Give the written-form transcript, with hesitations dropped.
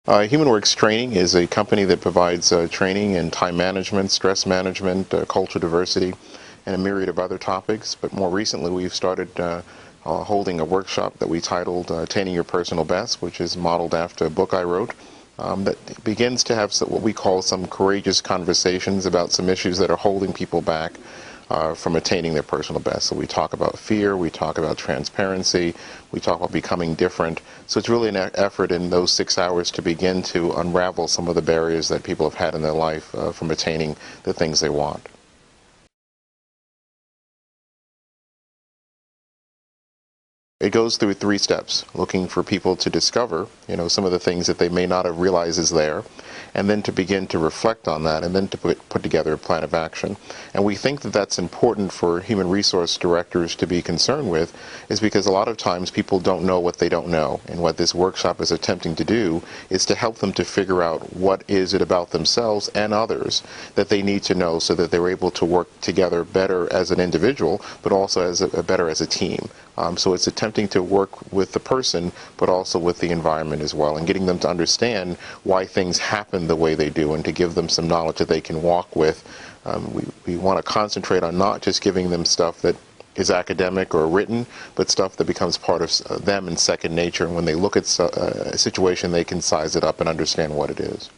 HumanWorks Training is a company that provides training in time management, stress management, culture diversity, and a myriad of other topics. But more recently, we've started holding a workshop that we titled Attaining Your Personal Best, which is modeled after a book I wrote that begins to have what we call some courageous conversations about some issues that are holding people back from attaining their personal best. So we talk about fear, we talk about transparency, we talk about becoming different. So it's really an effort in those 6 hours to begin to unravel some of the barriers that people have had in their life from attaining the things they want. It goes through 3 steps, looking for people to discover, some of the things that they may not have realized is there, and then to begin to reflect on that, and then to put together a plan of action. And we think that that's important for human resource directors to be concerned with, is because a lot of times people don't know what they don't know. And what this workshop is attempting to do is to help them to figure out what is it about themselves and others that they need to know so that they're able to work together better as an individual, but also better as a team. So it's attempting to work with the person, but also with the environment as well, and getting them to understand why things happen the way they do, and to give them some knowledge that they can walk with. We want to concentrate on not just giving them stuff that is academic or written, but stuff that becomes part of them in second nature, and when they look at a situation, they can size it up and understand what it is.